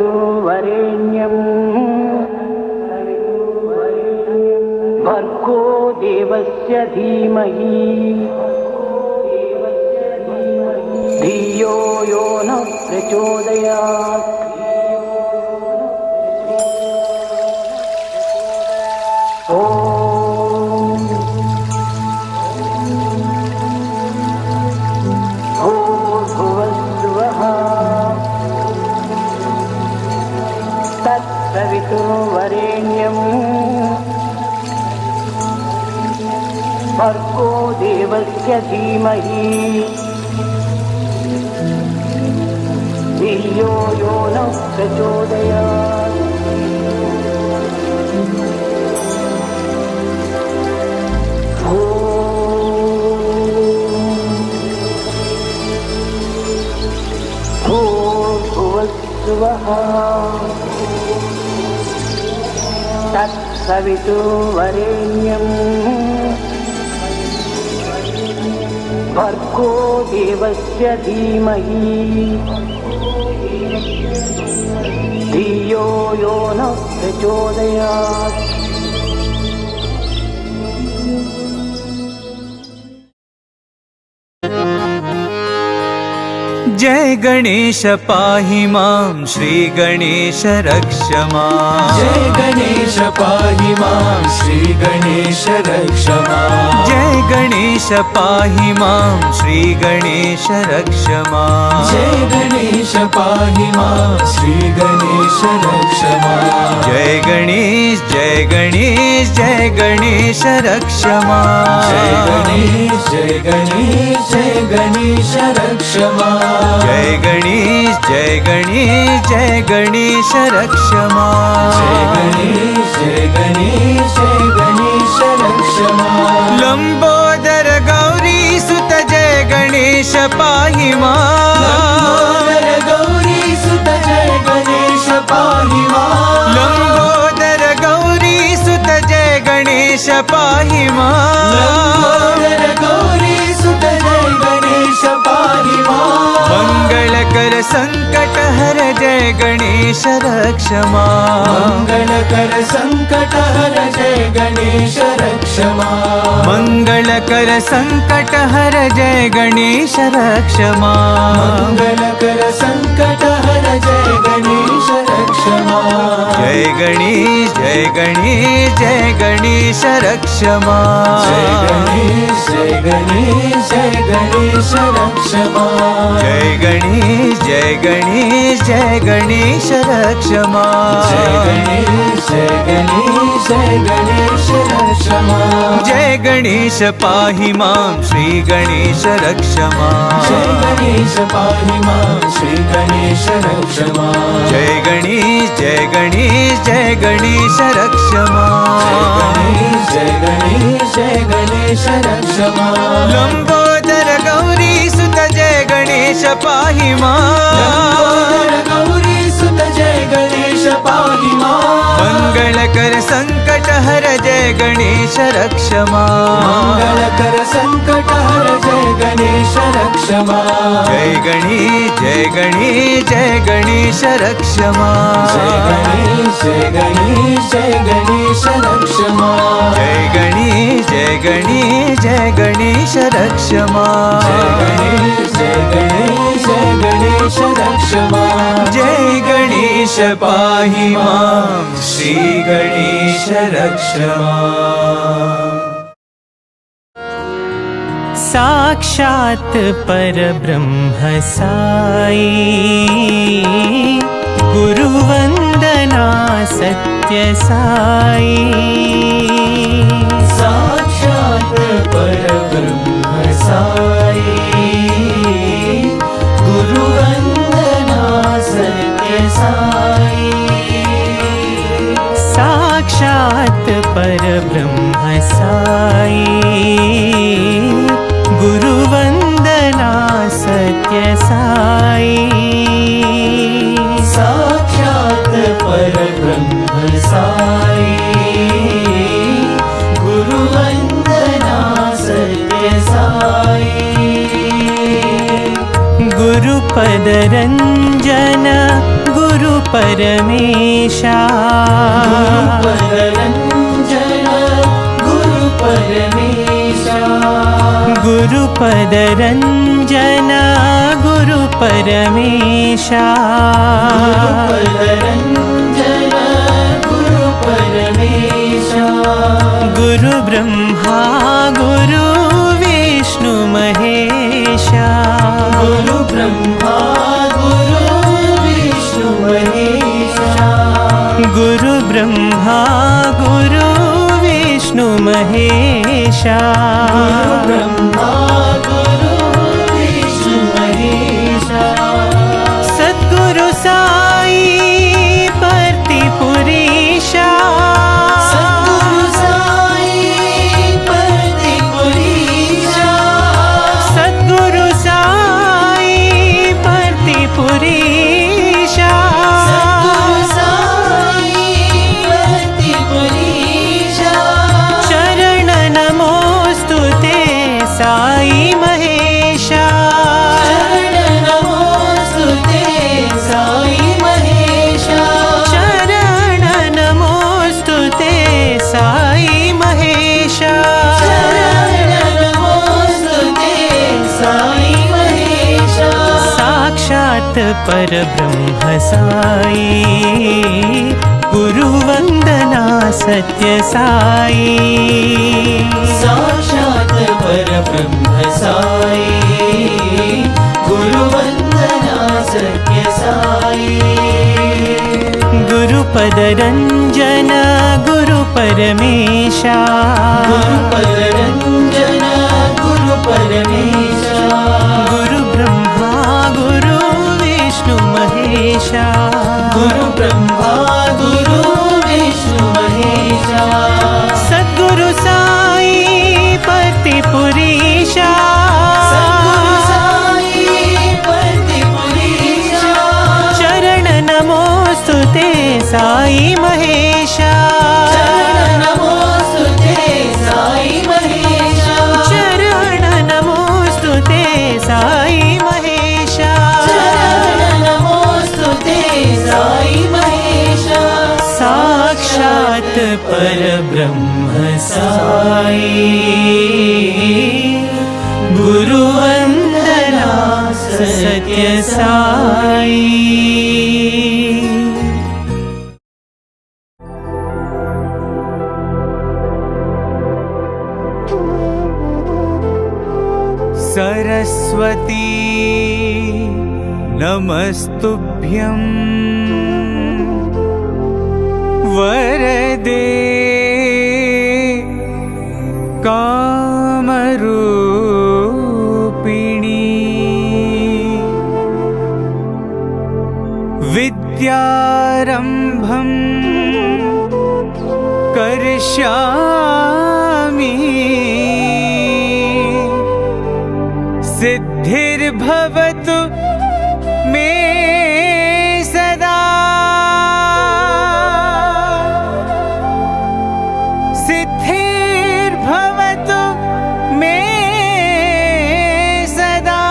तत्सवितुर्वरेण्यं भर्गो देवस्य धीमहि धियो यो न प्रचोदयात्। तत्सवितुर्वरेण्यं भर्गो देवस्य धीमहि धियो यो न प्रचोदयात्। भूर्भुवस्सुवः तत्सवितुर्वरेण्यं भर्गो देवस्य धीमहि धियो यो न प्रचोदयात्। जय गणेश पाहि मां श्री गणेश रक्ष मां। जय गणेश पाहि मां श्री गणेश रक्ष मां। जय गणेश पाहि मां श्री गणेश रक्ष मां। जय गणेश पाहि मां श्री गणेश रक्ष मां। जय गणेश जय गणेश जय गणेश रक्ष मां। जय गणेश जय गणेश जय गणेश रक्ष मां। जय गणेश जय गणेश जय गणेश रक्ष मां। जय गणेश जय गणेश जय गणेश रक्ष मां। लंबोदर गौरी सुत जय गणेश पाहि मां। लंबोदर गौरी सुत जय गणेश पाहि मां। लंबोदर गौरी सुत जय गणेश पाहि मां। लंबोदर गौरी सुत जय गणेश पाहि मां। मंगलकर संकट हर जय गणेश रक्ष मां। मंगलकर संकट हर जय गणेश रक्ष मां। मंगलकर संकट हर जय गणेश रक्ष मां। मंगलकर संकट हर जय गणेश रक्ष मां। जय गणेश जय गणेश जय गणेश रक्ष मां। जय गणेश जय गणेश जय गणेश रक्ष मां। जय गणेश जय गणेश जय गणेश रक्ष मां। जय गणेश जय गणेश जय गणेश रक्ष मां। जय गणेश पाहि मां श्री गणेश रक्ष मां। जय गणेश पाहि मां श्री गणेश रक्ष मां। जय गणेश जय गणेश जय गणेश रक्ष मां। जय गणेश जय गणेश रक्ष मां। लंबोदर गौरी सुत जय गणेश पाहि मां। लंबोदर गौरी सुत जय गणेश पाहि मां। मंगलकर संकट हर जय गणेश रक्ष मां। मंगलकर संकट हर जय गणेश रक्ष मां। जय गणेश जय गणेश जय गणेश रक्ष मां। जय गणेश जय गणेश जय गणेश रक्ष मां। जय गणेश जय गणेश जय गणेश रक्ष मां। जय गणेश जय गणेश जय गणेश रक्ष मां। जय गणेश पाहि मां श्री गणेश रक्ष मां। साक्षात् परब्रह्म साई गुरुवंदना सत्य साई। साक्षात् परब्रह्म साई गुरुवंदना सत्य साई। साक्षात् परब्रह्म साई गुरुवंदना सत्य साई साक्षात् परब्रह्म साई गुरुवंदना सत्य साई गुरुपद रंजन गुरु परमेशा गुरुपद रंजन गुरु परमेशा गुरु ब्रह्मा गुरु विष्णु महेशा गुरु ब्रह्मा गुरु विष्णु महेशा गुरु ब्रह्मा गुरु विष्णु महेशा ब्रह्मा गुरु विष्णु महेशा सद्गुरु साई परतिपुरीशा सद्गुरु साई परतिपुरीशा सद्गुरु साई परतिपुरीशा सद्गुरु साई परतिपुरीशा शरण नमोस्तु ते साई महेशा शरण नमोस्तु ते साई महेशा शरण नमोस्तु ते साई महेशा शरण नमोस्तु ते साई महेशा साक्षात् परब्रह्म साई गुरुवंदना सत्य साई साक्षात् परब्रह्म साई गुरुवंदना सत्य साई गुरुपद रंजन गुरु परमेशा गुरुपद रंजन गुरु परमेशा गुरु ब्रह्मा गुरु विष्णु महेशा गुरु ब्रह्मा गुरु विष्णु महेशा सद्गुरु साई परतिपुरीशा सद्गुरु साई परतिपुरीशा शरण नमोस्तु ते साई महेशा शरण नमोस्तु ते साई महेशा शरण नमोस्तु ते साई महेशा शरण नमोस्तु ते साई महेशा साक्षात् परब्रह्म साई गुरुवंदना सत्य साई सरस्वती नमस्तुभ्यं वरदे कामरूपिणी विद्यारम्भं करिष्यामि सिद्धिर्भवतु मे सदा सिद्धिर्भवतु मे सदा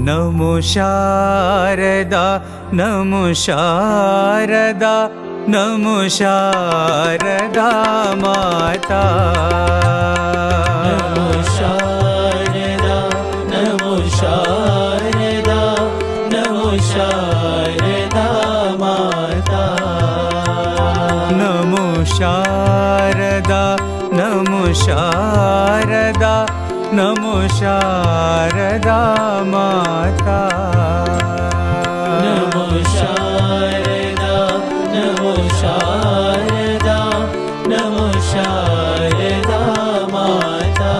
नमो शारदा नमो शारदा नमो शारदा माता नमो शारदा नमो शारदा नमो शारदा माता माता। नमो शारदा नमो शारदा नमो शारदा माता। नमो शारदा नमो शारदा नमो शारदा माता।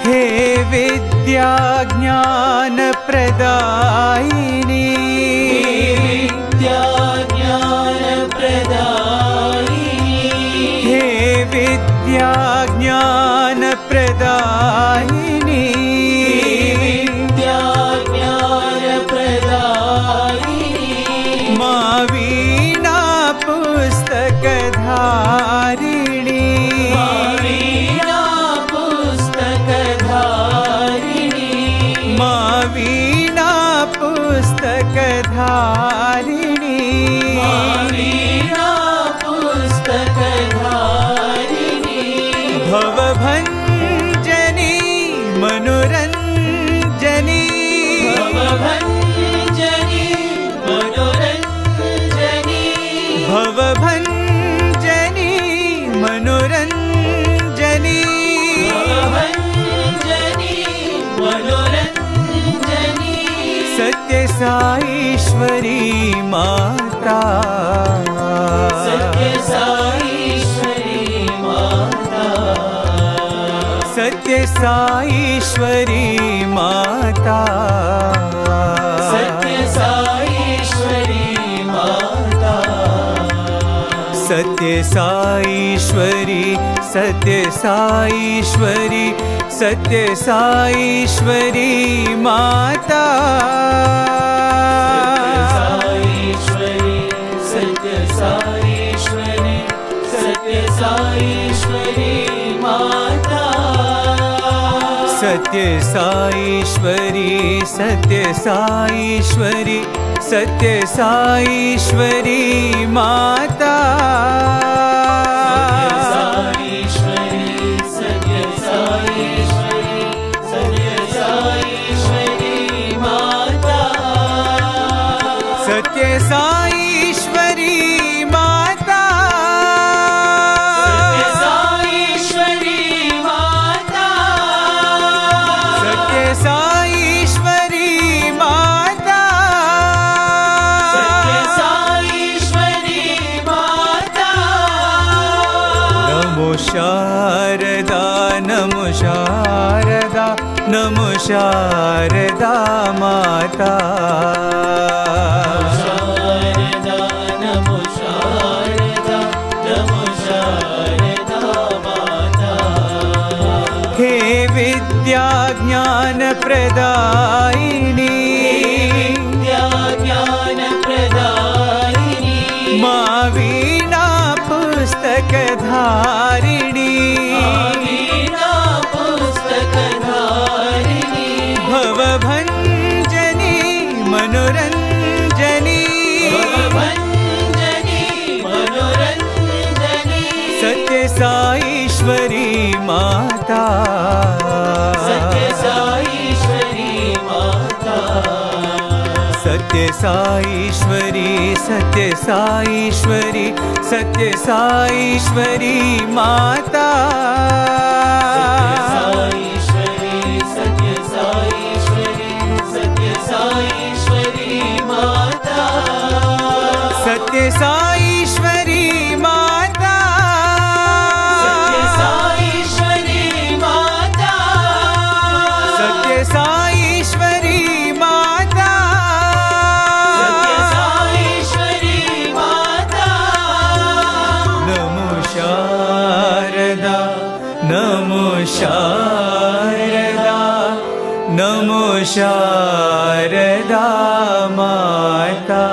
हे विद्या ज्ञान प्रदायिनी विद्या ज्ञान प्रदायिनी। हे विद्या ज्ञान प्रदायिनी विद्या ज्ञान प्रदायिनी। मा वीणा पुस्तकधारिणी मा वीणा पुस्तकधारिणी। मा वीणा पुस्तकधारिणी मा वीणा पुस्तकधारिणी। भवभञ्जनी मनोरञ्जनी भवभञ्जनी मनोरञ्जनी। भवभञ्जनी मनोरञ्जनी भवभञ्जनी मनोरञ्जनी। सत्यसाईश्वरी माता सत्यसाईश्वरी माता। सत्यसाईश्वरी माता सत्यसाईश्वरी माता। सत्यसाईश्वरी सत्यसाईश्वरी सत्यसाईश्वरी माता। सत्यसाईश्वरी सत्यसाईश्वरी सत्यसाईश्वरी माता। सत्यसाईश्वरी सत्यसाईश्वरी सत्यसाईश्वरी माता। सत्यसाईश्वरी सत्यसाईश्वरी सत्यसाईश्वरी माता। सत्यसाईश्वरी माता सत्यसाईश्वरी माता। सत्यसाईश्वरी माता सत्यसाईश्वरी माता। नमो शारदा नमो शारदा नमो शारदा माता। शारदा नमो शारदा नमो शारदा माता। हे विद्या ज्ञान प्रदायिनी विद्या ज्ञान प्रदायिनी। मा वीणा पुस्तकधारिणी वीणा पुस्तकधारिणी। भवभञ्जनी मनोरञ्जनी भवभञ्जनी मनोरञ्जनी। सत्यसाईश्वरी माता सत्यसाईश्वरी माता। सत्यसाईश्वरी सत्यसाईश्वरी सत्यसाईश्वरी माता। सत्यसाईश्वरी सत्यसाईश्वरी सत्यसाईश्वरी माता। सत्यसाईश्वरी माता सत्यसाईश्वरी माता। सत्यसाईश्वरी माता सत्यसाईश्वरी माता। नमो शारदा नमो शारदा नमो शारदा माता।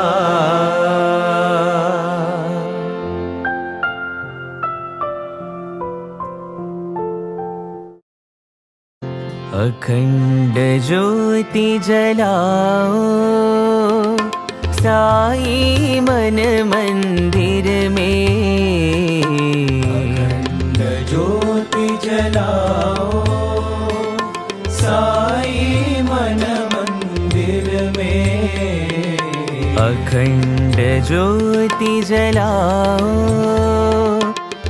अखंड ज्योति जलाओ साई मन मंदिर में। अखंड ज्योति जलाओ साई मन मंदिर में। अखंड ज्योति जलाओ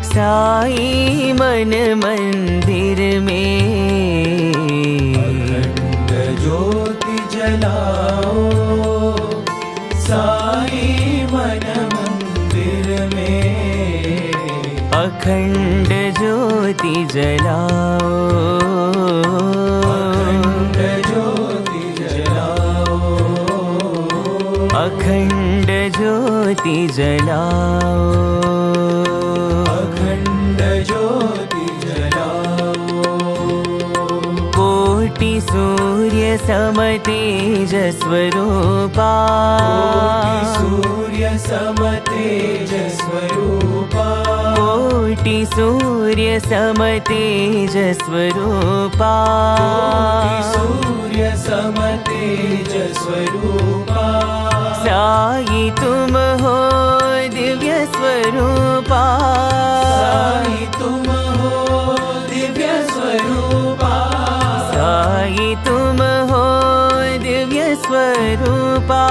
साई मन मंदिर में। अखंड ज्योति जलाओ साई मन मंदिर में। अखंड ज्योति जलाओ अखंड ज्योति जलाओ अखंड ज्योति जलाओ। कोटि सूर्य सम तेज स्वरूपा सूर्य सम तेज स्वरूपा। कोटि सूर्य सम तेज स्वरूपा। सूर्य सम तेज स्वरूपा। साई तुम हो दिव्य स्वरूपा। साई तुम हो दिव्य स्वरूपा। साई तुम हो दिव्य स्वरूपा।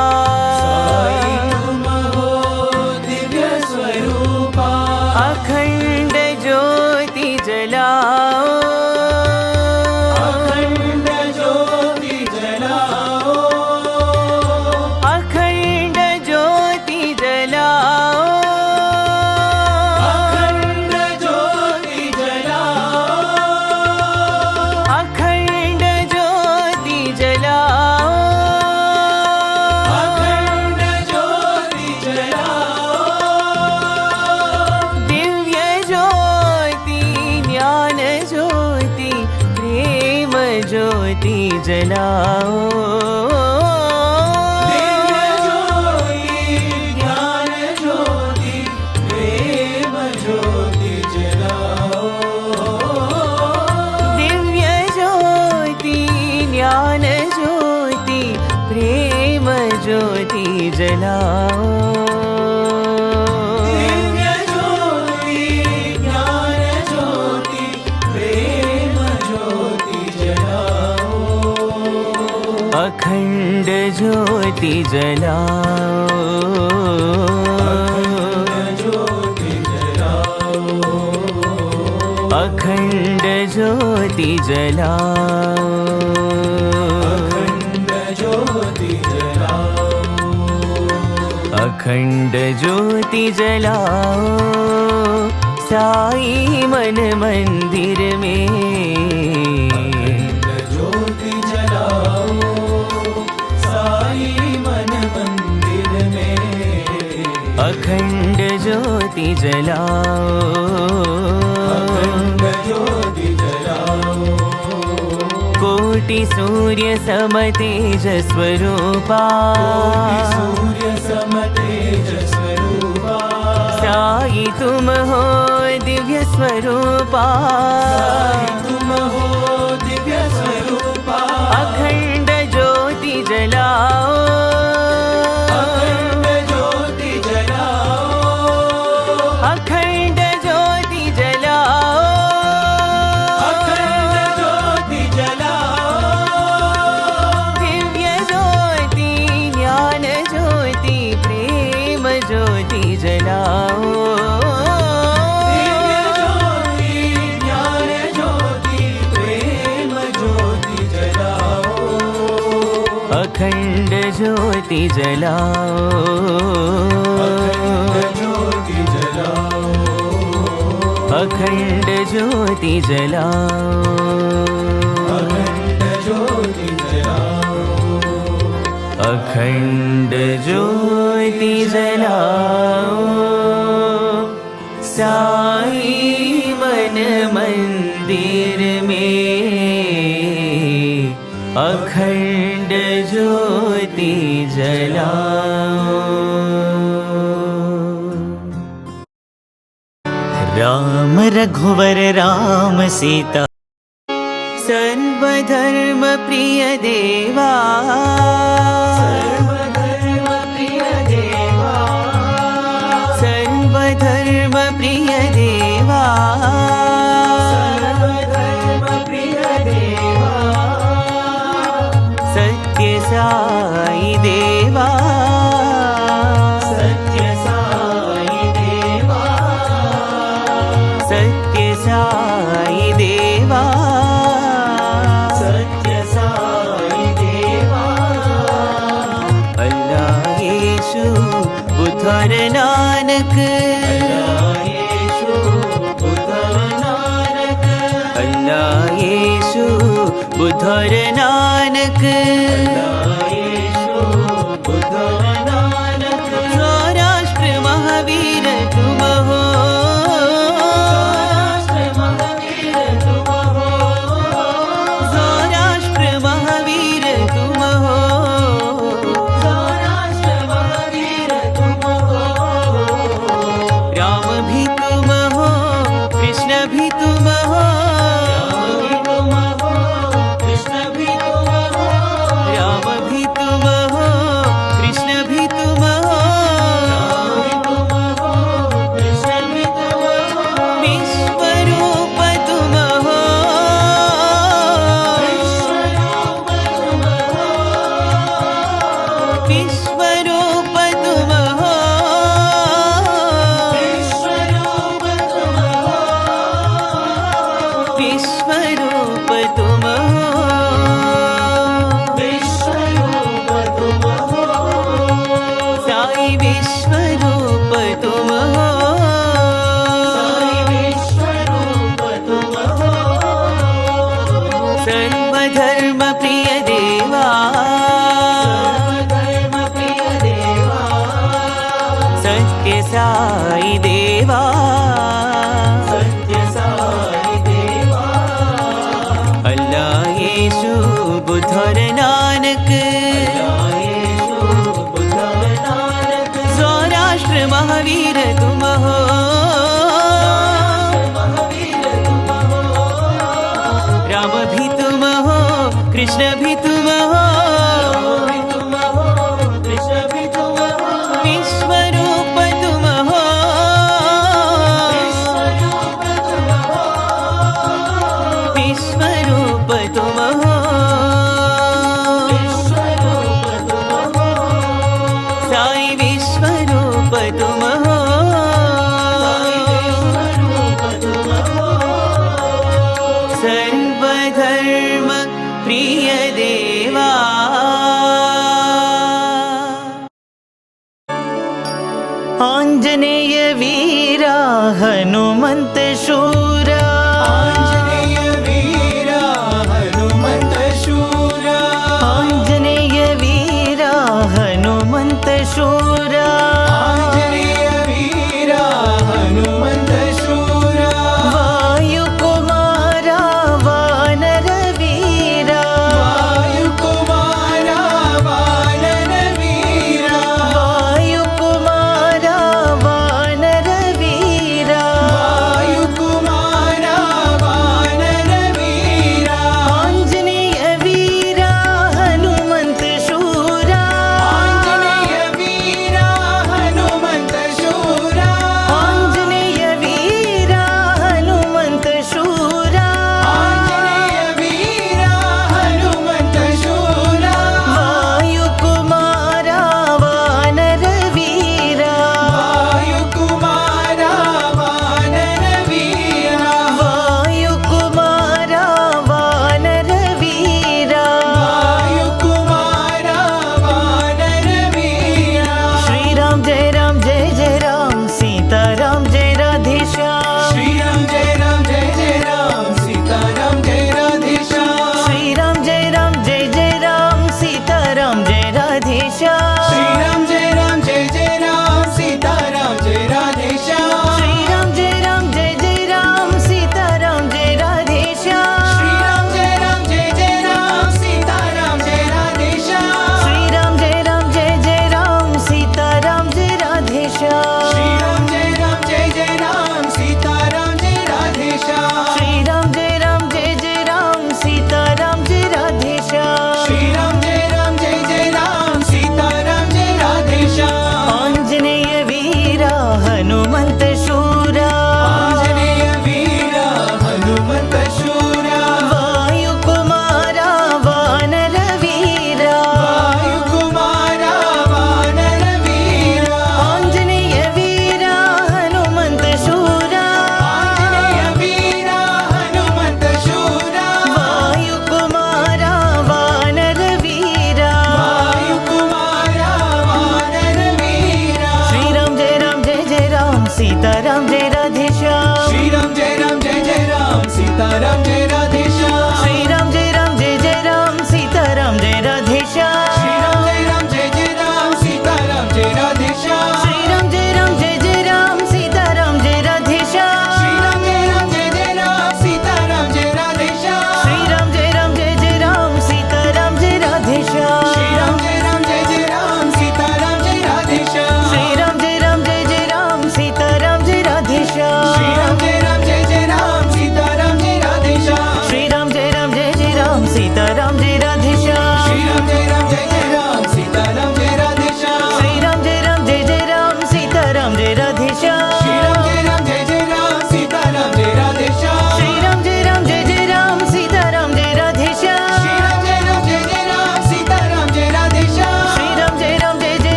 साई तुम हो दिव्य स्वरूपा। अखंड ज्योति जलाओ अखंड ज्योति जलाओ अखंड ज्योति जलाओ अखंड ज्योति जलाओ अखंड ज्योति जलाओ अखंड ज्योति जलाओ। दिव्य ज्योति ज्ञान ज्योति प्रेम ज्योति जलाओ दिव्य ज्योति ज्ञान ज्योति प्रेम ज्योति जलाओ। दिव्य ज्योति ज्ञान ज्योति प्रेम ज्योति जलाओ दिव्य ज्योति ज्ञान ज्योति प्रेम ज्योति जलाओ। अखंड ज्योति जलाओ ज्योति जलाओ अखंड ज्योति जलाओ अखंड ज्योति जलाओ अखंड ज्योति जलाओ साई मन मंदिर में। अखंड ज्योति जलाओ साई मन मंदिर में। अखंड ज्योति जलाओ अखंड ज्योति जलाओ कोटि सूर्य सम तेज स्वरूपा। सूर्य सम तेज स्वरूपा। साई तुम हो दिव्य स्वरूपा। साई तुम हो दिव्य स्वरूपा। अखंड ज्योति जलाओ अखंड ज्योति जलाओ अखंड ज्योति जलाओ अखंड ज्योति जलाओ। दिव्य ज्योति ज्ञान ज्योति प्रेम ज्योति जलाओ दिव्य ज्योति ज्ञान ज्योति प्रेम ज्योति जलाओ। अखंड ज्योति जलाओ अखंड ज्योति जलाओ अखंड ज्योति जलाओ अखंड अखंड ज्योति जलाओ। ज्योति जलाओ साई मन मंदिर में। अखंड ज्योति जलाओ। राम रघुवर राम सीता सर्वधर्म प्रिय देवा। सर्वधर्म प्रिय देवा। सर्वधर्म प्रिय देवा। सर्वधर्म प्रिय देवा। सत्य साई देवा। बुधर नानक अल्लाह यीशु बुधर नानक सौराष्ट्र महावीर तुम हो सौराष्ट्र महावीर तुम हो राम भी तुम हो कृष्ण भी तुम हो राम भी तुम हो कृष्ण भी तुम हो विश्वरूप तुम हो विश्वरूप तुम हो विश्वरूप तुम हो साई विश्वरूप तुम हो सर्वधर्म प्रिय देवा सत्य साई देवा अल्लाह यीशु बुधर नानक सौराष्ट्र महावीर तुम हो राम भी तुम हो कृष्ण भी तुम हो विश्वरूप तुम हो विश्वरूप तुम हो साई विश्वरूप तुम हो सर्वधर्म प्रिय देवा आंजनेय वीरा हनुमंत शूरा आंजनेय वीरा हनुमंत शूरा आंजनेय वीरा हनुमंत शूरा आंजनेय वीरा हनुमंत शूरा वायुकुमारा वानर वीरा वायुकुमारा वानर वीरा वायुकुमारा वानर वीरा वायुकुमारा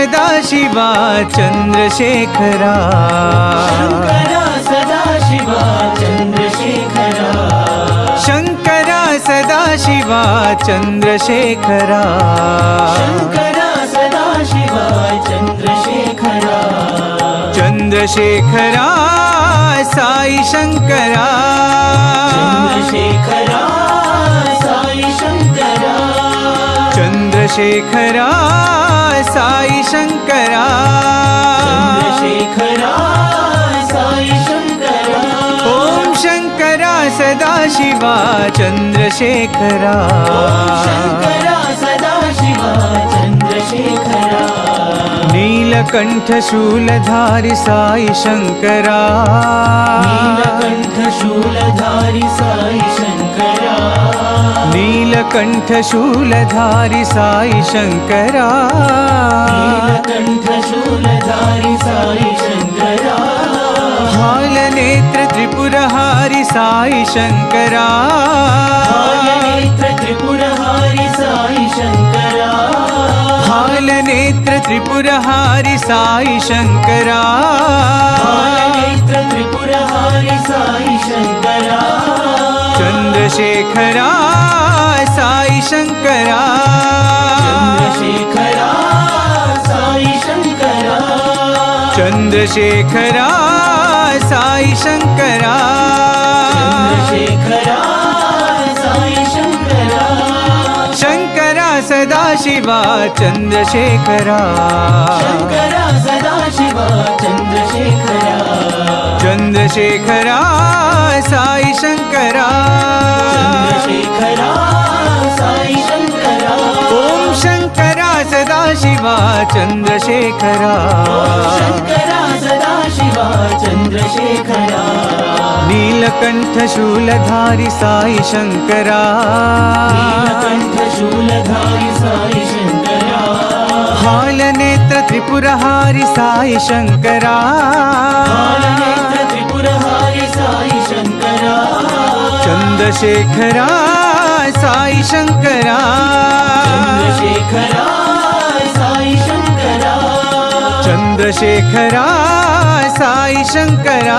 सदाशिवा चन्द्रशेखरा शङ्करा सदाशिवा चन्द्रशेखरा शङ्करा सदाशिवा चन्द्रशेखरा शङ्करा सदाशिवा चन्द्रशेखरा चन्द्रशेखरा साई शङ्करा चन्द्रशेखरा साई शङ्करा चन्द्रशेखरा साई शङ्करा चन्द्रशेखरा साई शङ्करा ॐ शङ्करा सदाशिवा चन्द्रशेखरा शङ्करा सदाशिवा चन्द्रशेखरा नीलकण्ठशूलधारि साई शङ्करा नीलकण्ठशूलधारि साई शङ्करा नीलकण्ठशूलधारि साई शङ्करा नीलकण्ठशूलधारि साई शङ्करा हालनेत्र त्रिपुरहारि साई शङ्करा हालनेत्र त्रिपुरहारि साई शङ्करा हालनेत्र त्रिपुरहारि साई शङ्करा हालनेत्र त्रिपुरहारि साई शङ्करा चन्द्रशेखरा साई शङ्करा चन्द्रशेखरा साई शङ्करा चन्द्रशेखरा साई शङ्करा चन्द्रशेखरा साई शङ्करा शङ्करा सदाशिवा चन्द्रशेखरा शङ्करा सदाशिवा चन्द्रशेखरा चन्द्रशेखरा साई शङ्करा चन्द्रशेखरा साई शङ्करा ॐ Shankara Sadashiva Chandrashekhara Shankara Sadashiva Chandrashekhara नीलकण्ठशूलधारि Sai Shankara नीलकण्ठशूलधारि Sai Shankara हालनेत्र त्रिपुरहारि Sai Shankara हालनेत्र त्रिपुरहारि Sai Shankara Chandrashekhara Sai Shankara Chandrashekhara Sai Shankara Chandrashekhara Sai Shankara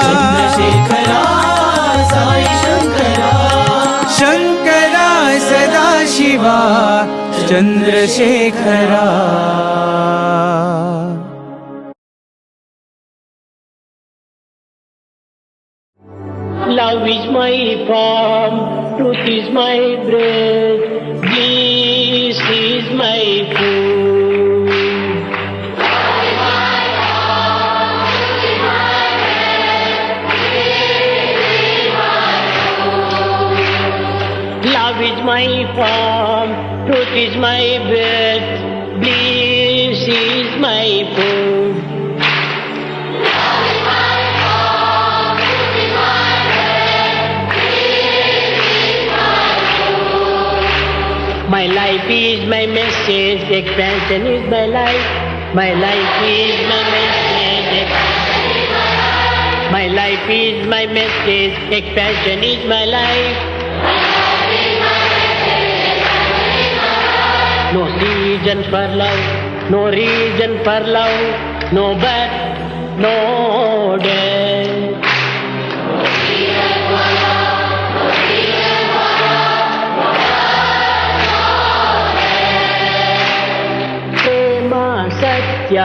Chandrashekhara Sai Shankara Shankara Sadashiva Chandrashekhara Love is my form, truth is my breath, bliss is my food. Love is my form, truth is my breath, bliss is my food. My life is my message, expansion is my life. My life is my message, expansion is my life. My life is my message, expansion is my life. No reason for love, no reason for love, no but, no death. सत्य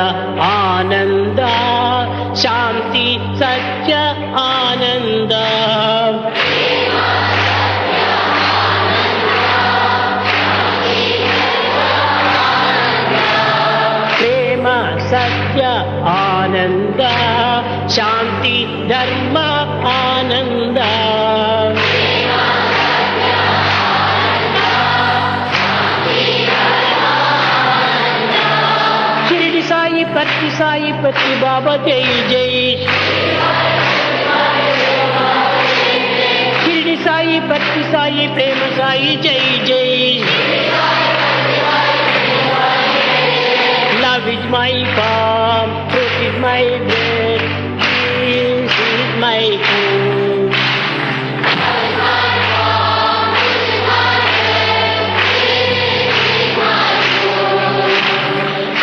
आनंद शांति सत्य आनंद प्रेम सत्य आनंद शांति धर्म आनंद साई पति बाबा जय जय शिरडी साई पति साई प्रेम साई जय जय Love is my palm, truth is my bread, peace is my food.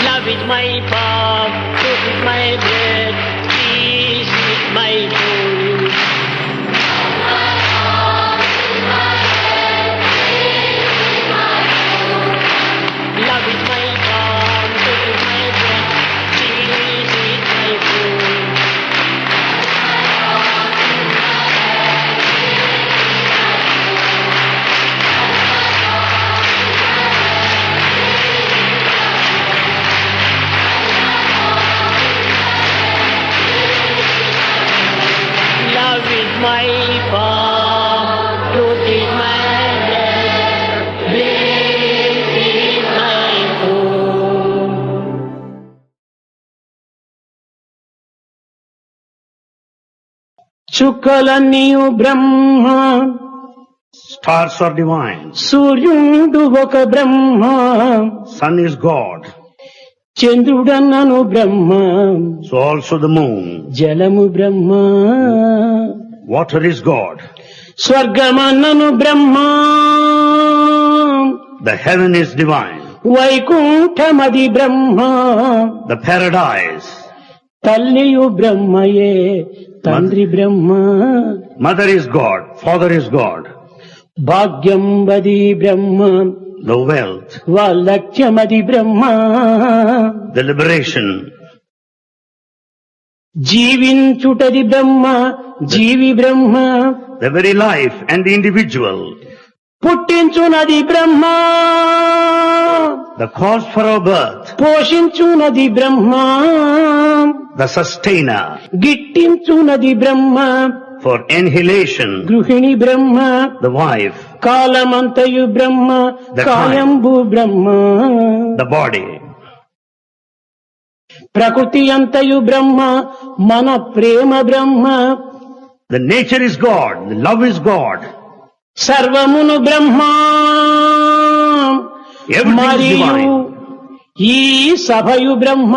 Love చుక్కలన్నీయు Brahma, Stars are divine. సూర్యుడు ఒక బ్రహ్మ, Sun is God. చంద్రుడన్నను Brahma, So also the moon. జలము బ్రహ్మ, Water is God. స్వర్గమన్నను Brahma, The heaven is divine. వైకుంఠమది Brahma, The paradise. తల్లియు బ్రహ్మయే, తండ్రి బ్రహ్మ, Mother is God. Father is God. భాగ్యం వది బ్రహ్మ, The wealth. వాలక్ష్యమది Brahma, The liberation. జీవించుటది Brahma, G V Brahma, The very life and the individual. పుట్టించునది Brahma, The cause for our birth. పోషించునది Brahma, The sustainer. గిట్టించునది Brahma, For annihilation. గృహిణి బ్రహ్మ, The wife. కాలమంతయు Brahma, The కాయంబు Brahma, The body. ప్రకృతి అంతయు బ్రహ్మ, మన ప్రేమ బ్రహ్మ, The nature is God. The love is God. సర్వమును బ్రహ్మ, Everything is మరియు divine. ఈ సభయు బ్రహ్మ,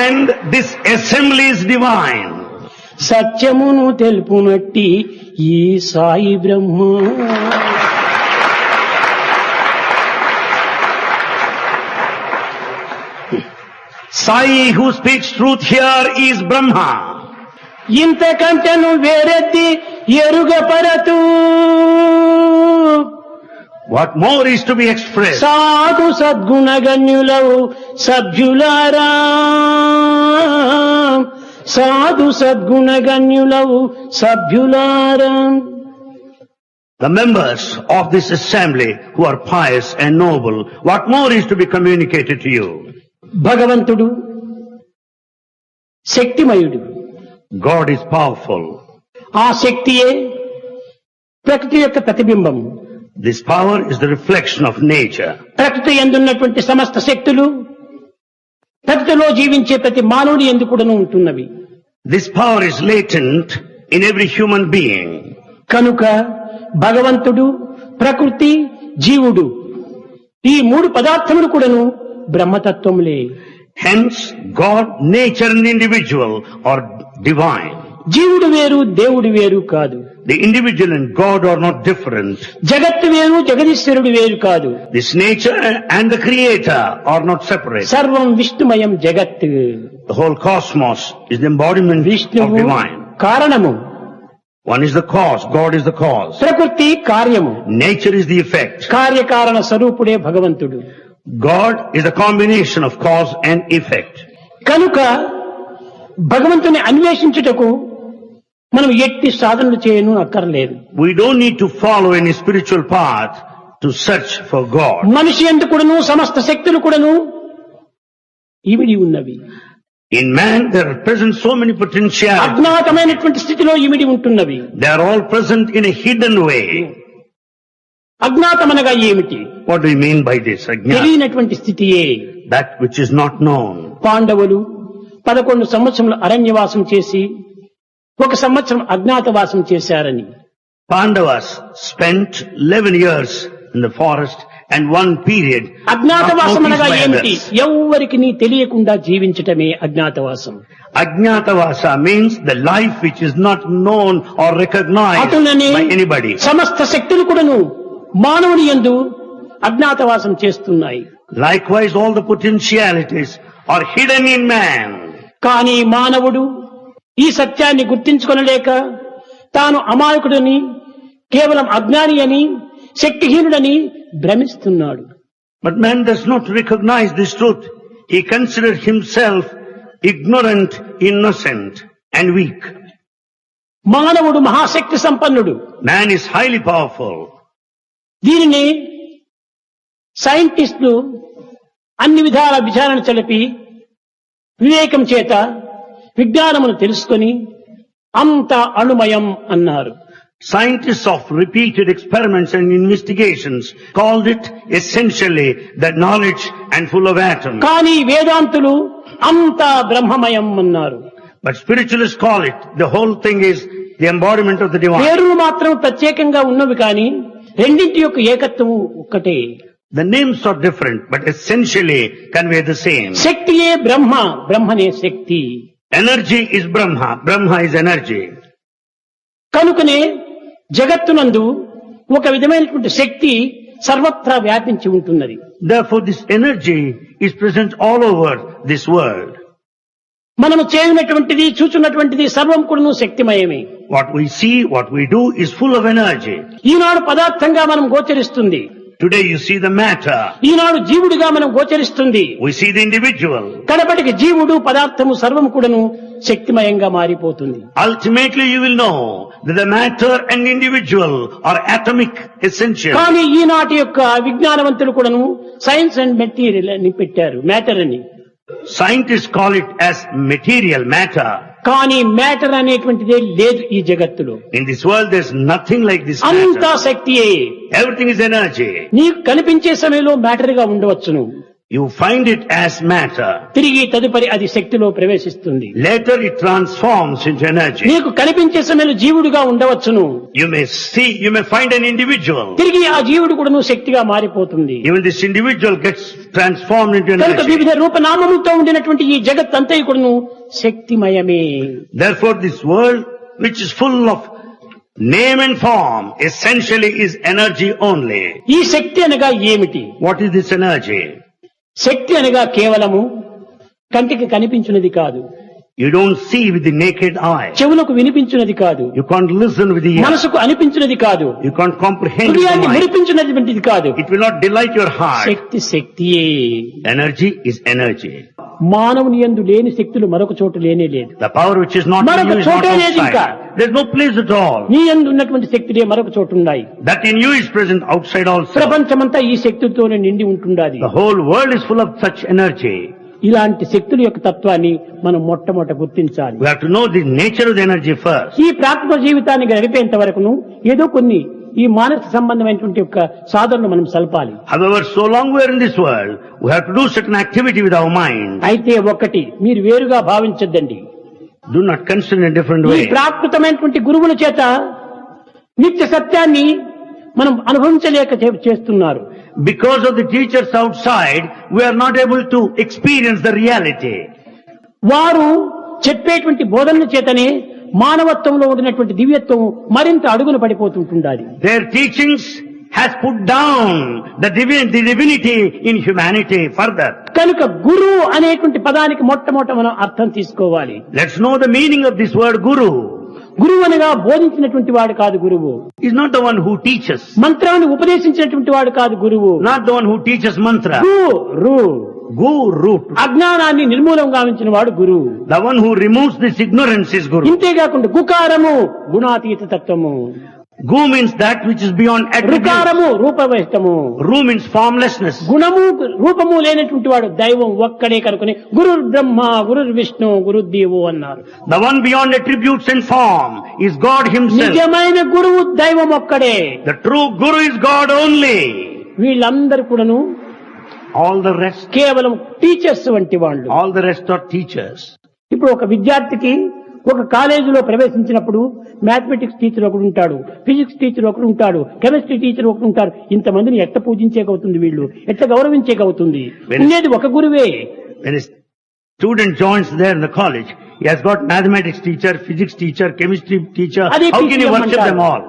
And this assembly is divine. సత్యమును తెలుపునట్టి ఈ సాయి బ్రహ్మ. Sai who speaks truth here is Brahma. ఇంతకంటను వేరెత్తి ఎరుగపరతు, What more is to be expressed? సాధు సద్గుణగణ్యులవు సభ్యులారా, సాధు సద్గుణగణ్యులవు సభ్యులారా. The members of this assembly who are pious and noble, what more is to be communicated to you? భగవంతుడు శక్తిమయుడు, God is powerful. ఆ శక్తియే ప్రకృతి యొక్క ప్రతిబింబం. This power is the reflection of nature. ప్రకృతి యందున్నటువంటి సమస్త శక్తులు ప్రకృతిలో జీవించే ప్రతి మానవుడి యందు కూడాను ఉంటున్నవి. This power is latent in every human being. కనుక భగవంతుడు, ప్రకృతి, జీవుడు ఈ మూడు పదార్థములు కూడాను బ్రహ్మతత్వములే. Hence, God, nature and individual are divine. జీవుడు వేరు, దేవుడు వేరు కాదు. The individual and God are not different. జగత్తు వేరు, జగదీశ్వరుడు వేరు కాదు. This nature and the creator are not separate. సర్వం విష్ణుమయం జగత్. The whole cosmos is the embodiment of విష్ణువు divine. కారణము, One is the cause, God is the cause. ప్రకృతి కార్యము, Nature is the effect. కార్యకారణ స్వరూపుడే భగవంతుడు. God is a combination of cause and effect. కనుక భగవంతుని అన్వేషించుటకు మనం ఎట్టి సాధనలు చేయను అక్కర్లేదు. We don't need to follow any spiritual path to search for God. మనిషి యందు కూడాను సమస్త శక్తులు కూడాను ఇమిడి ఉన్నవి. In man there are present so many potentialities. అజ్ఞాతమైనటువంటి స్థితిలో ఇమిడి ఉంటున్నవి. They are all present in a hidden way. అజ్ఞాతమనగా ఏమిటి? What do you mean by this? Ajnana? తెలియనటువంటి స్థితియే. That which is not known. పాండవులు 11 సంవత్సరములు అరణ్యవాసం చేసి 1 సంవత్సరం అజ్ఞాతవాసం చేశారని. Pandavas spent 11 years in the forest and one period not అజ్ఞాతవాసం noticed అనగా by ఏమిటి? others. ఎవ్వరికి నీ తెలియకుండా జీవించటమే అజ్ఞాతవాసం. Ajnatavasa means the life which is not known or recognized అటులనే by anybody. సమస్త శక్తులు కూడాను మానవుని యందు అజ్ఞాతవాసం చేస్తున్నాయి. Likewise, all the potentialities are hidden in man. కానీ మానవుడు ఈ సత్యాన్ని గుర్తించుకొనలేక తాను అమాయకుడని, కేవలం అజ్ఞాని అని, శక్తిహీనుడని భ్రమిస్తున్నాడు. But man does not recognize this truth. He considers himself ignorant, innocent, and weak. మానవుడు మహాశక్తి సంపన్నుడు. Man is highly powerful. దీనిని సైంటిస్టులు అన్ని విధాల విచారణ చెలిపి వివేకం చేత విజ్ఞానమును తెలుసుకొని అంత అణుమయం అన్నారు. Scientists of repeated experiments and investigations called it essentially the knowledge and full of atoms. కానీ వేదాంతులు అంతా బ్రహ్మమయం అన్నారు. But spiritualists call it, the whole thing is the embodiment of the divine. పేర్లు మాత్రం ప్రత్యేకంగా ఉన్నవి కానీ రెండింటి యొక్క ఏకత్వం ఒక్కటే. The names are different, but essentially convey the same. శక్తియే Brahma, బ్రహ్మనే Shakti. Energy is Brahma, Brahma is energy. కనుకనే జగత్తునందు ఒక విధమైనటువంటి శక్తి సర్వత్రా వ్యాపించి ఉంటున్నది. Therefore this energy is present all over this world. మనము చేయనటువంటిది చూచున్నటువంటిది సర్వం కూడాను శక్తిమయమే. What we see, what we do is full of energy. ఈనాడు పదార్థంగా మనం గోచరిస్తుంది. Today you see the matter. ఈనాడు జీవుడిగా మనం గోచరిస్తుంది. We see the individual. కడపటికి జీవుడు పదార్థము సర్వం కూడాను శక్తిమయంగా మారిపోతుంది. Ultimately you will know that the matter and individual are atomic essential. కానీ ఈనాటి యొక్క విజ్ఞానవంతులు కూడాను సైన్స్ అండ్ మెటీరియల్ అని పెట్టారు, మ్యాటర్ అని. Scientists call it as material matter. కానీ మ్యాటర్ అనేటువంటిదే లేదు ఈ జగత్తులో. In this world there's nothing like this అంతా matter. శక్తియే. Everything is energy. నీకు కనిపించే సమయంలో మ్యాటర్ గా ఉండవచ్చును. You find it as matter. తిరిగి తదుపరి అది శక్తిలో ప్రవేశిస్తుంది. Later it transforms into energy. నీకు కనిపించే సమయంలో జీవుడుగా ఉండవచ్చును. You may find an individual. తిరిగి ఆ జీవుడు కూడా శక్తిగా మారిపోతుంది. Even this individual gets transformed into కనుక energy. వివిధ రూపనామములతో ఉండినటువంటి ఈ జగత్ అంతా కూడాను శక్తిమయమే. Therefore this world, which is full of name and form, essentially is energy only. ఈ శక్తి అనగా ఏమిటి? What is this energy? శక్తి అనగా కేవలము కంటికి కనిపించినది కాదు, You don't see with the naked eye. చెవులకు వినిపించినది కాదు, You can't listen with the ear. మనసుకు అనిపించినది కాదు, You can't comprehend with the హృదయాన్ని mind. మురిపించినటువంటిది కాదు. It will not delight your heart. Shakti శక్తియే. Energy is energy. మానవుని యందు లేని శక్తులు మరొక చోటు లేనే లేదు. The power which is not in మరొక you is not చోటే లేదు ఇంకా. outside. There's no place at all. నీ యందు ఉన్నటువంటి శక్తులే మరొక చోటు ఉన్నాయి. That in you is present outside also. ప్రపంచమంతా ఈ శక్తులతోనే నిండి ఉంటుండాలి. The whole world is full of such energy. ఇలాంటి శక్తుల యొక్క తత్వాన్ని మనం మొట్టమొదట గుర్తించాలి. We have to know the nature of the energy first. ఈ ప్రాకృతిక జీవితాన్ని గడిపేంత వరకును ఏదో కొన్ని ఈ మానసిక సంబంధమైనటువంటి యొక్క సాధనలు మనం సల్పాలి. However, so long we are in this world, we have to do certain activity with our mind. అయితే ఒకటి మీరు వేరుగా భావించద్దండి. Do not consider in a different ఈ way. ప్రాకృతమైనటువంటి గురువుల చేత నిత్య సత్యాన్ని మనం అనుభవించలేక చేస్తున్నారు. Because of the teachers outside, we are not able to experience the reality. వారు చెప్పేటువంటి బోధనల చేతనే మానవత్వంలో ఉండినటువంటి దివ్యత్వం మరింత అడుగున పడిపోతుంటుండాలి. Their teachings has put down the divinity in humanity further. కనుక గురువు అనేటువంటి పదానికి మొట్టమొదట మనం అర్థం తీసుకోవాలి. Let's know the meaning of this word guru. గురువు అనగా బోధించినటువంటి వాడు కాదు గురువు. Is not the one who teaches. మంత్రాన్ని ఉపదేశించినటువంటి వాడు కాదు గురువు. Not the one who teaches mantra. Guru Guru. అజ్ఞానాన్ని నిర్మూలం గావించిన వాడు గురువు. The one who removes this ignorance is guru. ఇంతేకాకుండా గుకారము గుణాతీత తత్వము, Gu means that which is beyond attribute. రుకారము రూపవహితము, Ru means formlessness. గుణము రూపము లేనటువంటి వాడు దైవం ఒక్కడే కనుకొని గురు బ్రహ్మ గురు విష్ణు గురుదేవు అన్నారు. The one beyond attributes and form is God himself. నిజమైన గురువు దైవం ఒక్కడే. The true guru is God only. వీళ్ళందరూ కూడాను All the rest, కేవలం టీచర్స్ వంటి వాళ్ళు. all the rest are teachers. ఇప్పుడు ఒక విద్యార్థికి ఒక కాలేజీలో ప్రవేశించినప్పుడు మ్యాథమెటిక్స్ టీచర్ ఒకడు ఉంటాడు, ఫిజిక్స్ టీచర్ ఒకడు ఉంటాడు, కెమిస్ట్రీ టీచర్ ఒకడు ఉంటారు. ఇంతమందిని ఎట్లా పూజించేకవుతుంది, వీళ్ళు ఎట్లా గౌరవించేకవుతుంది? ఉండేది ఒక గురువే. When a student joins there in the college, he has got mathematics teacher, physics teacher, chemistry teacher. అదే How can you teacher worship them అంటారు. all?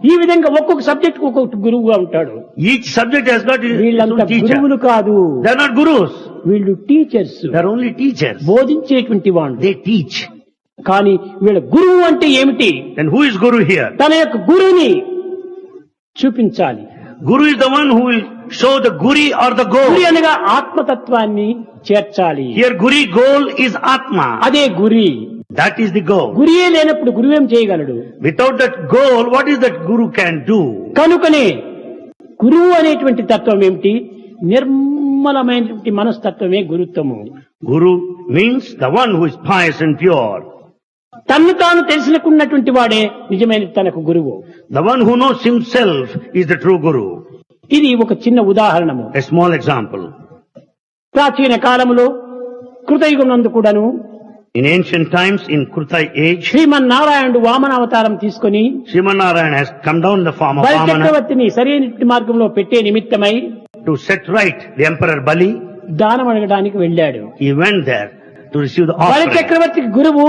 ఈ విధంగా ఒక్కొక్క సబ్జెక్ట్ ఒక్కొక్క గురువుగా ఉంటాడు. Each subject has got his వీళ్ళంతా own teacher. గురువులు కాదు, They are not gurus. వీళ్ళు teachers, They are only teachers. బోధించేటువంటి వాళ్ళు. They teach. కానీ వీళ్ళ గురువు అంటే ఏమిటి? Then who is guru here? తన యొక్క గురువుని చూపించాలి. Guru is the one who will show the guri or the గురి goal. అనగా ఆత్మతత్వాన్ని చేర్చాలి. Here guri goal is Atma. అదే గురి. That is the goal. Ghurye లేనప్పుడు గురువేం చేయగలడు? Without that goal, what is that guru can do? కనుకనే గురువు అనేటువంటి తత్వం ఏమిటి? నిర్మలమైనటువంటి మనస్తత్వమే గురుత్వము. Guru means the one who is pious and pure. తన్ను తాను తెలుసుకున్నటువంటి వాడే నిజమైన తనకు గురువు. The one who knows himself is the true guru. ఇది ఒక చిన్న ఉదాహరణము. A small example. ప్రాచీన కాలములో కృతయుగం నందు కూడాను In ancient times, in Krutai age, శ్రీమన్నారాయణుడు వామన అవతారం తీసుకొని Srimanarayan has come down in the form of బలి Vamana చక్రవర్తిని సరైన మార్గంలో పెట్టే నిమిత్తమై to set right the Emperor Bali. దానం అడగడానికి వెళ్ళాడు. He went there to receive the బలి offering. చక్రవర్తికి గురువు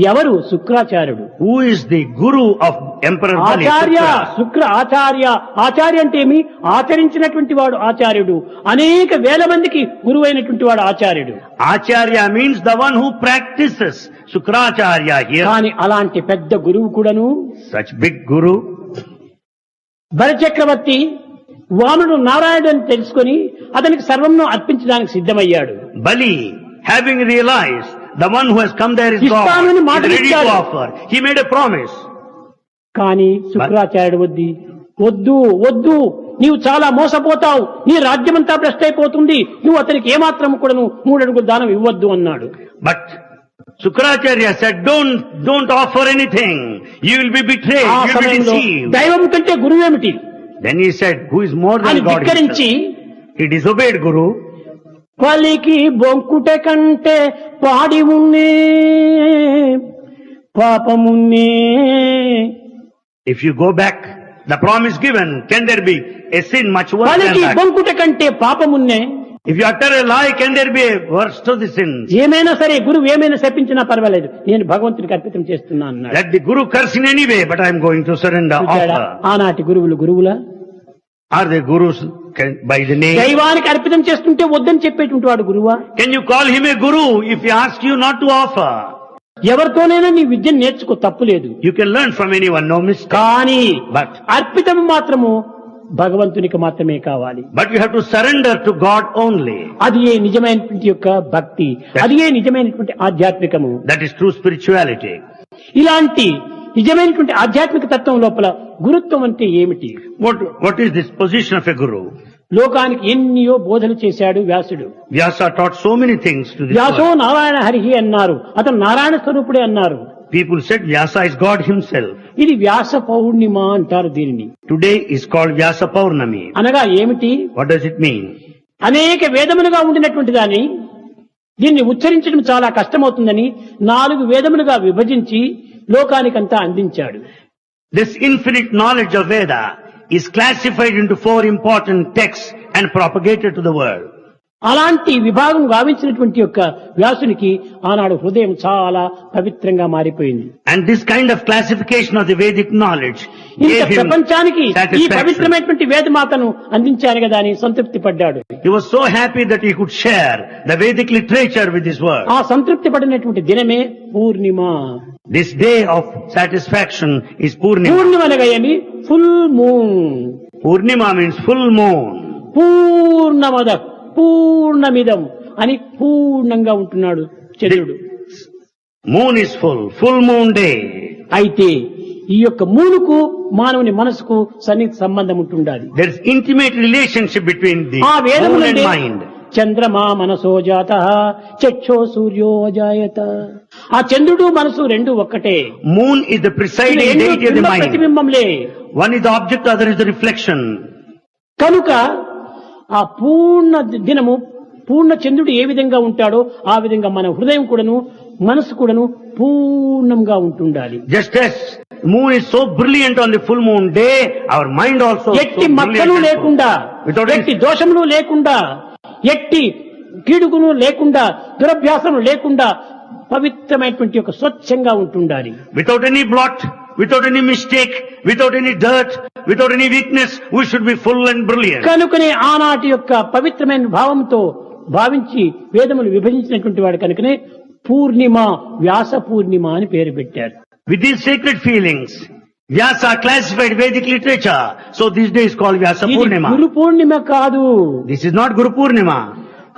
ఎవరు? శుక్రాచార్యుడు. Who is the guru of Emperor Bali? Acharya Shukra. శుక్ర ఆచార్య. ఆచార్య అంటే ఏమి? ఆచరించినటువంటి వాడు ఆచార్యుడు. అనేక వేల మందికి గురువు అయినటువంటి వాడు ఆచార్యుడు. Acharya means the one who practices. Shukracharya here. కానీ అలాంటి పెద్ద గురువు కూడాను Such big guru. బలి చక్రవర్తి వామనుడు నారాయణుడు అని తెలుసుకొని అతనికి సర్వంను అర్పించడానికి సిద్ధమయ్యాడు. Bali, having realized the one who has come there is God, ఇస్తానని మాట is ready to ఇచ్చాడు. offer. He made a promise. కానీ శుక్రాచార్యుడు వద్దు వద్దు, నీవు చాలా మోసపోతావు, నీ రాజ్యమంతా భ్రష్ట్ అయిపోతుంది, నువ్వు అతనికి ఏమాత్రం కూడా 3 అడుగుల దానం ఇవ్వద్దు అన్నాడు. But Shukracharya said, don't offer anything. You will be betrayed. ఆ You will be సమయంలో deceived. దైవం కంటే గురువేమిటి Then he said, who is more అని than God ధిక్కరించి himself? He disobeyed Guru. పలికి బొంకుట కంటే పాడి ఉన్నే పాపమున్నే. If you go back, the promise given, can there be a sin much worse than పలికి that? బొంకుట కంటే పాపమున్నే. If you utter a lie, can there be a worse to the sins? ఏమైనా సరే గురువు ఏమైనా శపించినా పర్వాలేదు, నేను భగవంతునికి అర్పితం చేస్తున్నా అన్నాడు. Let the Guru curse in any way, but I am going to surrender, చూచాడా? offer. ఆనాటి గురువులు గురువులా? Are they Gurus by the name? దైవానికి అర్పితం చేస్తుంటే వద్దని చెప్పేటువంటి వాడు గురువా? Can you call him a Guru if he asks you not to offer? ఎవరితోనైనా నీ విద్యను నేర్చుకో, తప్పు లేదు. You can learn from anyone, no mistake. కానీ But అర్పితం మాత్రము భగవంతునికి మాత్రమే కావాలి. you have to surrender to God only. అది ఏ నిజమైనటువంటి యొక్క భక్తి, అది ఏ నిజమైనటువంటి ఆధ్యాత్మికము. That is true spirituality. ఇలాంటి నిజమైనటువంటి ఆధ్యాత్మిక తత్వం లోపల గురుత్వం అంటే ఏమిటి? What is this position of a Guru? లోకానికి ఎన్నో బోధలు చేశాడు వ్యాసుడు. Vyasa taught so many things to this వ్యాసో world. Narayana హరిహి అన్నారు, అతను నారాయణ స్వరూపుడే అన్నారు. People said Vyasa is God himself. ఇది వ్యాస పౌర్ణిమ అంటారు దీనిని. Today is called Vyasa Purnami. అనగా ఏమిటి? What does it mean? అనేక వేదములుగా ఉండినటువంటి దాన్ని దీన్ని ఉచ్చరించడం చాలా కష్టమవుతుందని 4 వేదములుగా విభజించి లోకానికంతా అందించాడు. This infinite knowledge of Veda is classified into 4 important texts and propagated to the world. అలాంటి విభాగం గావించినటువంటి యొక్క వ్యాసునికి ఆనాడు హృదయం చాలా పవిత్రంగా మారిపోయింది. And this kind of classification of the Vedic knowledge ఇంత gave him ప్రపంచానికి ఈ satisfaction. పవిత్రమైనటువంటి వేదమాతను అందించాను కదా అని సంతృప్తి పడ్డాడు. He was so happy that he could share the Vedic literature with this world. ఆ సంతృప్తి పడినటువంటి దినమే పూర్ణిమ. This day of satisfaction is Purnima. పూర్ణిమ అనగా ఏమి? Full moon. Purnima means full moon. పూర్ణమద పూర్ణమిదం అని పూర్ణంగా ఉంటున్నాడు చంద్రుడు. Moon is full moon day. అయితే ఈ యొక్క మూనుకు మానవుని మనసుకు సన్నిహిత సంబంధం ఉంటుండాలి. There is intimate relationship between the ఆ moon and వేదములంటే mind. చంద్రమా మనసో జాత చక్షో సూర్యో అజాయత. ఆ చంద్రుడు మనసు రెండు ఒక్కటే. Moon is the presiding రెండు deity of the mind. ప్రతిబింబంలే. One is the object, other is the reflection. కనుక ఆ పూర్ణ దినము పూర్ణ చంద్రుడు ఏ విధంగా ఉంటాడో ఆ విధంగా మన హృదయం కూడాను మనసు కూడాను పూర్ణంగా ఉంటుండాలి. Just as moon is so brilliant on the full moon day, our mind also is so ఎట్టి brilliant మచ్చలు and లేకుండా, full. Without ఎట్టి any, దోషములు లేకుండా, ఎట్టి కీడుగును లేకుండా, దురభ్యాసము లేకుండా పవిత్రమైనటువంటి ఒక స్వచ్ఛంగా ఉంటుండాలి. without any blot, without any mistake, without any dirt, without any weakness, we should be full and brilliant. కనుకనే ఆనాటి యొక్క పవిత్రమైన భావంతో భావించి వేదములు విభజించినటువంటి వాడు కనుకనే పూర్ణిమ, వ్యాస పూర్ణిమ అని పేరు పెట్టారు. With these sacred feelings, Vyasa classified Vedic literature. So this day is called Vyasa ఇది Purnima. గురు పూర్ణిమ కాదు. This is not Guru Purnima.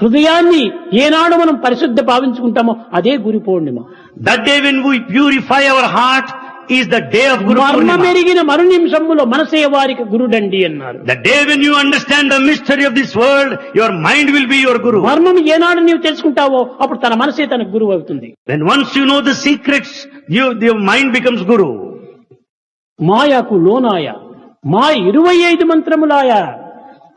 హృదయాన్ని ఏనాడు మనం పరిశుద్ధ భావించుకుంటామో అదే Guru Purnima. That day when we purify our heart is the day of Guru మర్మ Purnima. మెరిగిన మరు నిమిషములో మనసే వారికి గురుడండి అన్నారు. The day when you understand the mystery of this world, your mind will be your Guru. మర్మం ఏనాడు నీవు తెలుసుకుంటావో అప్పుడు తన మనసే తన గురువు అవుతుంది. When once you know the secrets, your mind becomes Guru. మాయకు లోనాయ మాయ 25 మంత్రములాయ.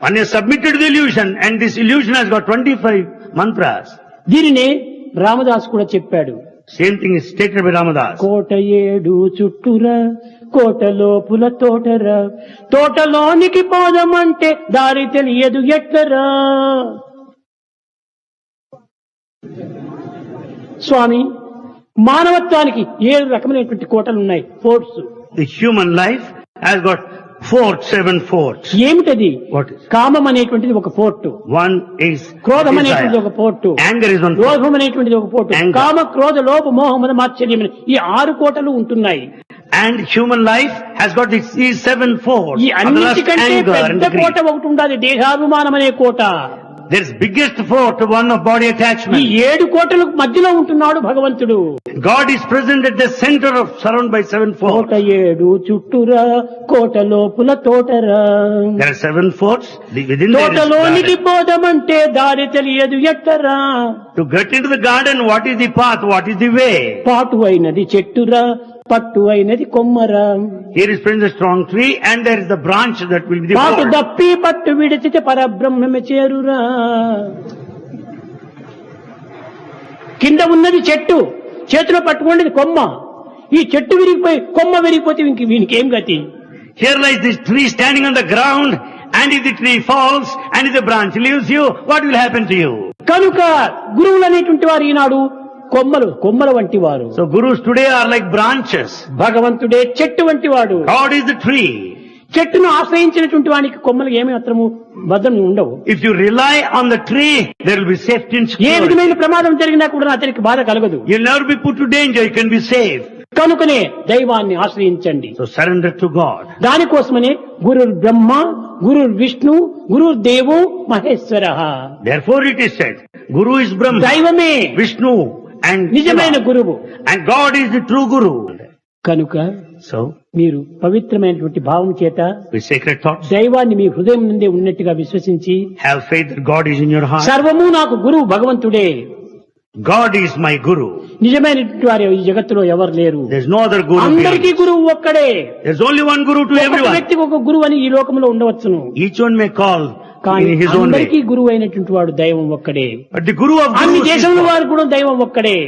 One is submitted to the illusion, and this illusion has got 25 mantras. దీనినే రామదాస్ కూడా చెప్పాడు. Same thing is stated by Ramadas. కోట ఏడు చుట్టురా కోట లోపుల తోటరా తోటలోనికి పోదామంటే దారి తెలియదు ఎట్లరా. స్వామి, మానవత్వానికి 7 రకమైనటువంటి కోటలు ఉన్నాయి, forts. The human life has got 7 forts. ఏమిటది? What is? కామం అనేటువంటిది ఒక ఫోర్టు, One is క్రోధం అనేటువంటిది ఒక desire. Port, Anger is one fort. లోభం అనేటువంటిది ఒక పోర్టు, Anger. కామ క్రోధ లోభ మోహం మాత్సర్యం ఈ 6 కోటలు ఉంటున్నాయి. And human life has got these 7 forts. ఈ అన్నిటికంటే Anger and పెద్ద కోట greed. ఒకటి ఉండాలి, దేహాభిమానం అనే కోట. There is biggest fort, one of body ఈ attachment. 7 కోటలకు మధ్యలో ఉంటున్నాడు భగవంతుడు. God is present at the center of, surrounded by 7 Kota forts. 7 చుట్టురా Kota లోపుల తోటరా There are 7 forts. Within there is తోటలోనికి garden. పోదామంటే దారి తెలియదు ఎట్టరా. To get into the garden, what is the path? What is the way? పాటు అయినది చెట్టురా పట్టు అయినది కొమ్మరా. Here is present a strong tree, and there is the branch that will be the పాటు fort. దప్పి పట్టు విడిచితే పరబ్రహ్మమే చేరురా. కింద ఉన్నది చెట్టు, చేతిలో పట్టుకున్నది కొమ్మ. ఈ చెట్టు విరిగిపోయి కొమ్మ విరిగిపోతే వీనికి ఏం గతి? Here lies this tree standing on the ground, and if the tree falls, and if the branch leaves you, what will happen to you? కనుక గురువులు అనేటువంటి వారు ఈనాడు కొమ్మల వంటి వారు. So gurus today are like branches. భగవంతుడే చెట్టు వంటి వాడు. God is the tree. చెట్టును ఆశ్రయించినటువంటి వానికి కొమ్మలు ఏమి మాత్రము భద్రం ఉండవు. If you rely on the tree, there will be safety and A security. విధమైన ప్రమాదం జరిగినా కూడా అతనికి బాధ కలగదు. You'll never be put to danger. You can be safe. కనుకనే దైవాన్ని ఆశ్రయించండి. So surrender to God. దానికోసమనే గురు బ్రహ్మ, గురు విష్ణు, గురు దేవో Maheshwara. Therefore it is said, Guru is Brahma, దైవమే Vishnu and నిజమైన Shiva. గురువు. And God is the true Guru. కనుక So, మీరు పవిత్రమైనటువంటి భావం చేత with sacred thoughts, దైవాన్ని మీ హృదయం నుండే ఉన్నట్టుగా విశ్వసించి have faith that God is in your heart. సర్వము నాకు గురువు భగవంతుడే. God is my Guru. నిజమైనటువంటి వారు ఈ జగత్తులో ఎవరు లేరు. There's no other Guru. అందరికీ beyond. గురువు ఒక్కడే. There's only one Guru to ఒక్కొక్క everyone. వ్యక్తికి ఒక గురువు అని ఈ లోకంలో ఉండవచ్చును. Each one may call కానీ in his own అందరికీ way. గురువు అయినటువంటి వాడు దైవం ఒక్కడే. But the Guru of అన్ని Gurus is దేశంలో God. వారు కూడా దైవం ఒక్కడే.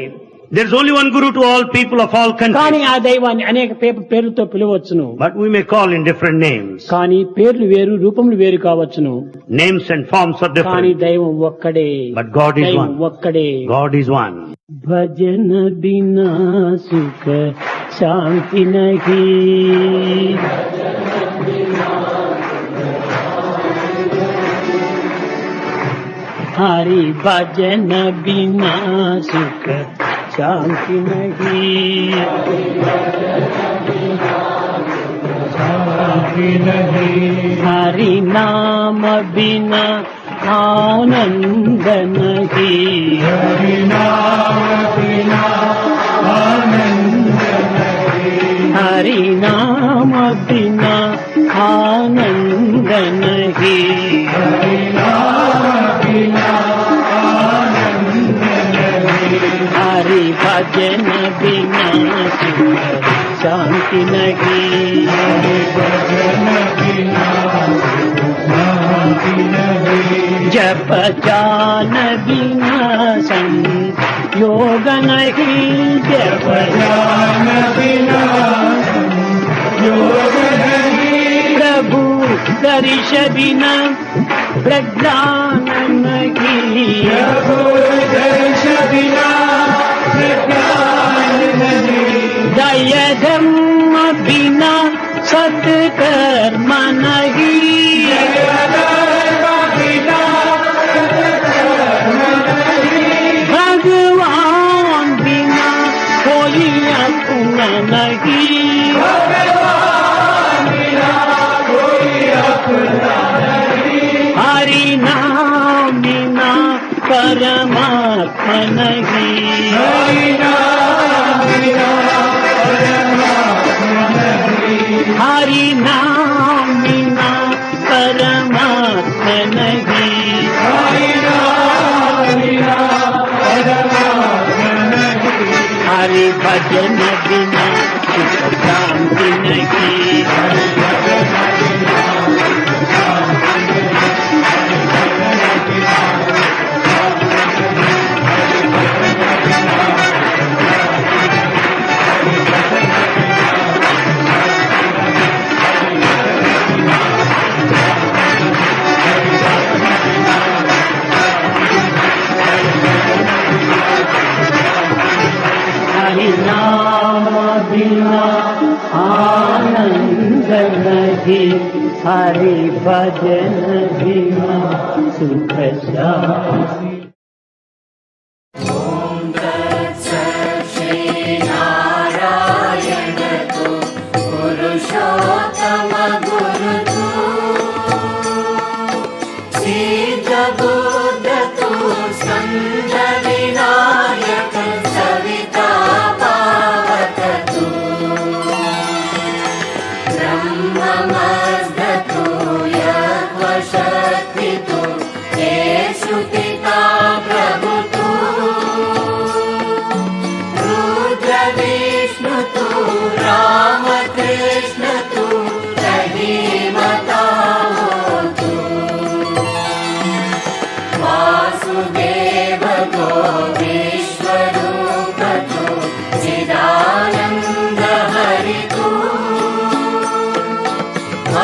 There's only one Guru to all people of all కానీ countries. ఆ దైవాన్ని అనేక పేర్లతో పిలవచ్చును. But we may call in different names. కానీ పేర్లు వేరు, రూపములు వేరు కావచ్చును. Names and forms are కానీ different. దైవం ఒక్కడే. But God is దైవం one. ఒక్కడే. God is one. భజన బినా సుఖ శాంతి నహీ. हरि भजन बिना सुख शांति नहीं. हरि नाम बिना आनंद नहीं. हरि नाम बिना आनंद नहीं. हरि भजन बिना सुख शांति नहीं. जप जान बिना संयोग नहीं. जप जान बिना योग नहीं. प्रभु दर्श बिना प्रज्ञान नहीं. दया धर्म बिना सत्कर्म नहीं. भगवान बिना कोई अपना नहीं. हरि नाम बिना परमात्मा नहीं. हरि नाम बिना परमात्मा नहीं. हरि भजन बिना सुख शांति नहीं. नहीं हरि भजन बिना सुख शांति। पुरुषोत्तम गुरु तू सिद्ध बुद्ध तू स्कंद विनायक सविता पावक तू ब्रह्ममस्द तू यज्ञशक्ति तू येषु पिता प्रभु तू रुद्र विष्णु तू राम कृष्ण तू रहीमताओ तू वासुदेव गो विश्वरूप तू चिदानंद हरि तू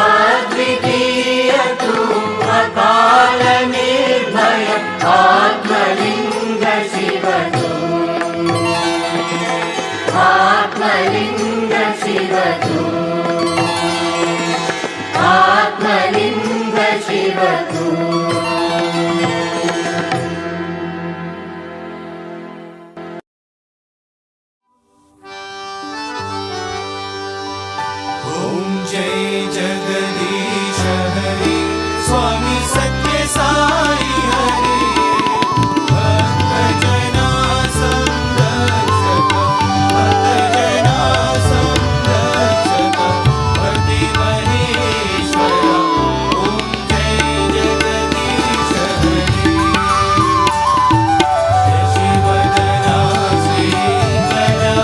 अद्वितीय तू अकाल निर्भय आत्मलिंग शिव तू आत्मलिंग शिव तू आत्मलिंग शिव तू ॐ जय जगदीश हरि स्वामी सत्य साई हरि भक्तजना संरक्षक भक्तजना संरक्षक भक्ति महेश्वर ॐ जय जगदीश हरि शिवदना श्रीकरा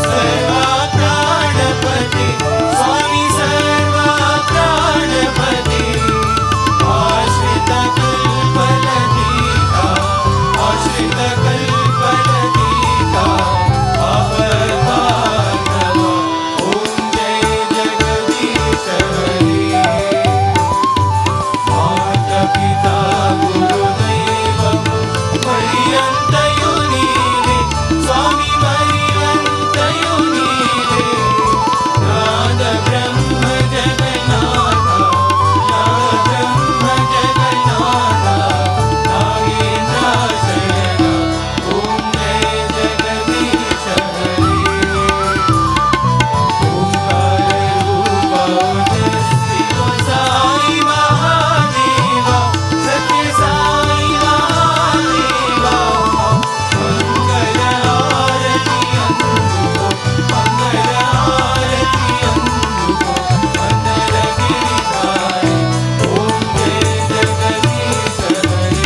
सर्वा प्राणपति स्वामी सर्वा प्राणपति आश्रित कल्पलतिका आश्रित कल्पलतिका अवतारव ॐ जय जगदीश हरि माता पिता गुरुदैव पर्यन्तयो नीवे स्वामी पर्यन्तयो नीवे नाद ब्रह्म जगन्नाथ नाद ब्रह्म जगन्नाथ नागेन्द्राशरण ॐ जय जगदीश हरि ओंकार रूप साई महादेव सत्य साई महादेव मंगल आरती अंदुको मंगल आरती अंदुको मंगल गिरिधारी ओम जय जगदीश हरि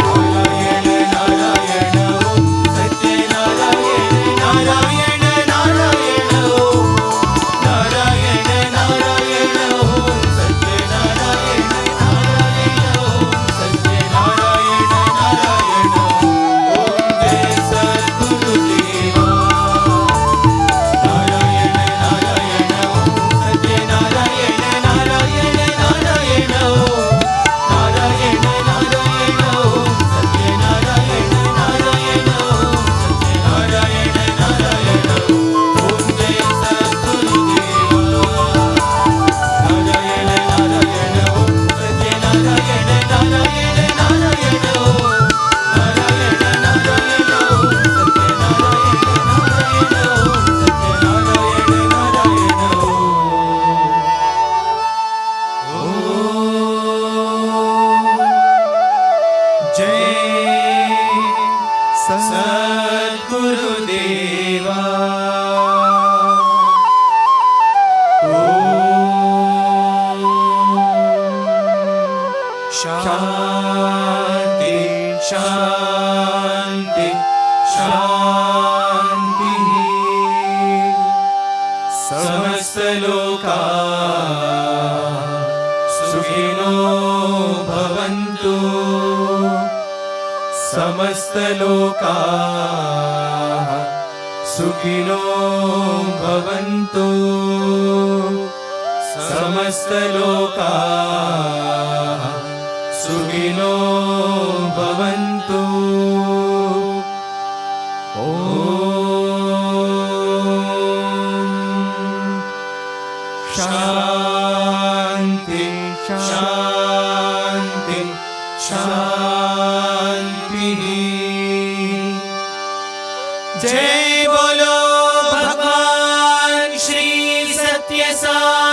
नारायण नारायण ओम सत्य नारायण नारायण नारायण ओम नारायण नारायण ओम सत्य नारायण नारायण ओम सत्य नारायण नारायण ओम जय सद्गुरुदेवा नारायण नारायण ओम सत्य नारायण नारायण नारायण ओम नारायण नारायण ओम सत्य नारायण नारायण ओम सत्य नारायण नारायण ओम जय सद्गुरुदेवा नारायण नारायण ओम सत्य नारायण नारायण नारायण ओम नारायण नारायण ओम सत्य नारायण नारायण ओम सत्य नारायण नारायण ओम जय सद्गुरुदेवा शांति शांति शांति समस्त लोका सुखिनो भवन्तु समस्त लोका सुखिनो भवन्तु समस्त लोका सुखिनो भवन्तु ॐ शांति शांति शांति। जय बोलो भगवान श्री सत्य साई